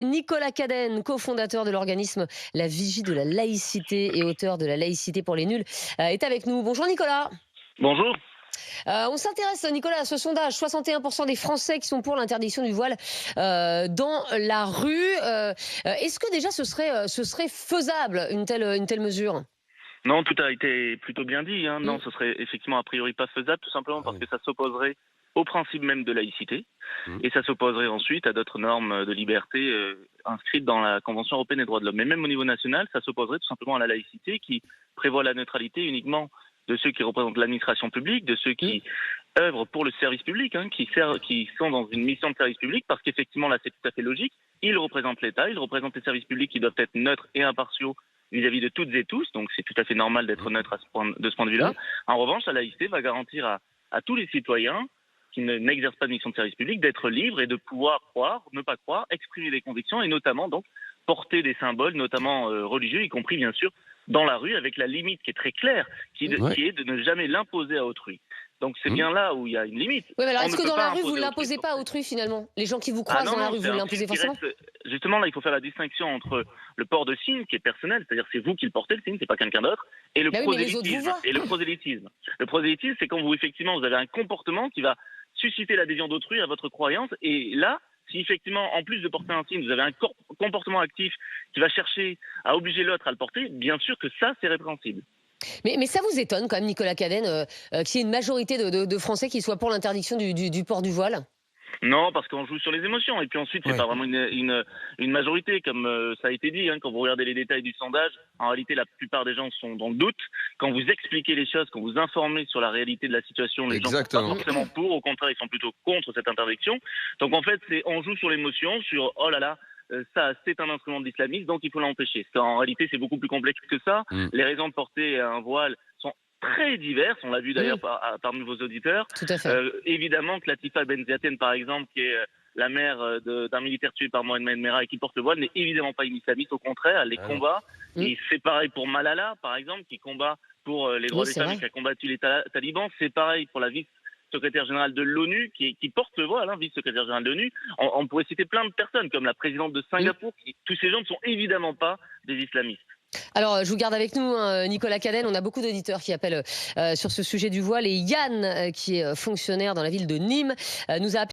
Nicolas Cadenne, cofondateur de l'organisme La Vigie de la laïcité et auteur de La laïcité pour les nuls, est avec nous. Bonjour Nicolas. Bonjour. On s'intéresse, Nicolas, à ce sondage. 61% des Français qui sont pour l'interdiction du voile dans la rue. Est-ce que déjà ce serait faisable une telle mesure? Non, tout a été plutôt bien dit, hein. Non, Mm. ce serait effectivement a priori pas faisable, tout simplement Ah parce oui. que ça s'opposerait au principe même de laïcité Mmh. et ça s'opposerait ensuite à d'autres normes de liberté inscrites dans la Convention européenne des droits de l'homme. Mais même au niveau national, ça s'opposerait tout simplement à la laïcité qui prévoit la neutralité uniquement de ceux qui représentent l'administration publique, de ceux Mm. qui œuvrent pour le service public, hein, qui sont dans une mission de service public, parce qu'effectivement là c'est tout à fait logique, ils représentent l'État, ils représentent les services publics qui doivent être neutres et impartiaux vis-à-vis de toutes et tous, donc c'est tout à fait normal d'être Mmh. neutre de ce point de Mm. vue-là. En revanche, la laïcité va garantir à tous les citoyens qui n'exercent pas de mission de service public d'être libres et de pouvoir croire, ne pas croire, exprimer des convictions et notamment donc porter des symboles, notamment religieux, y compris bien sûr dans la rue, avec la limite qui est très claire, Ouais. qui est de ne jamais l'imposer à autrui. Donc c'est Mmh. bien là où il y a une limite. Oui, mais alors On ne est-ce que peut dans pas la rue, vous ne imposer à autrui. l'imposez pas à autrui finalement? Les gens qui vous Ah croisent non, dans la non, rue, c'est vous un l'imposez signe qui forcément? reste. Justement, là, il faut faire la distinction entre le port de signe, qui est personnel, c'est-à-dire c'est vous qui le portez, le signe, c'est pas quelqu'un d'autre, et le Bah oui, mais les autres vous prosélytisme. voient. Et le prosélytisme. Le prosélytisme, c'est quand vous, effectivement, vous avez un comportement qui va susciter l'adhésion d'autrui à votre croyance, et là, si effectivement, en plus de porter un signe, vous avez un comportement actif qui va chercher à obliger l'autre à le porter, bien sûr que ça, c'est répréhensible. Mais ça vous étonne quand même, Nicolas Cadenne, qu'il y ait une majorité de Français qui soient pour l'interdiction du port du voile? Non, parce qu'on joue sur les émotions. Et puis ensuite, c'est Ouais. pas vraiment une majorité, comme ça a été dit. Hein, quand vous regardez les détails du sondage, en réalité, la plupart des gens sont dans le doute. Quand vous expliquez les choses, quand vous informez sur la réalité de la situation, les gens sont pas Exactement. forcément pour. Au contraire, ils sont plutôt contre cette interdiction. Donc en fait, on joue sur l'émotion, sur oh là là. Ça, c'est un instrument de l'islamisme, donc il faut l'empêcher. Parce qu'en réalité, c'est beaucoup plus complexe que ça. Mmh. Les raisons de porter un voile sont très diverses. On l'a vu d'ailleurs Mm. parmi vos auditeurs. Tout à fait. Évidemment que Latifa Benziatine, par exemple, qui est la mère d'un militaire tué par Mohamed Merah et qui porte le voile, n'est évidemment pas une islamiste, au contraire, elle les Ah non. combat. Mm. Et c'est pareil pour Malala, par exemple, qui combat pour les droits Oui, des c'est femmes vrai. et qui a combattu les talibans. C'est pareil pour la vice-secrétaire générale de l'ONU, qui porte le voile, hein, vice-secrétaire générale de l'ONU. On pourrait citer plein de personnes, comme la présidente de Mm. Singapour. Tous ces gens ne sont évidemment pas des islamistes. Alors, je vous garde avec nous, hein, Nicolas Cadenne. On a beaucoup d'auditeurs qui appellent sur ce sujet du voile. Et Yann, qui est fonctionnaire dans la ville de Nîmes, nous a appelé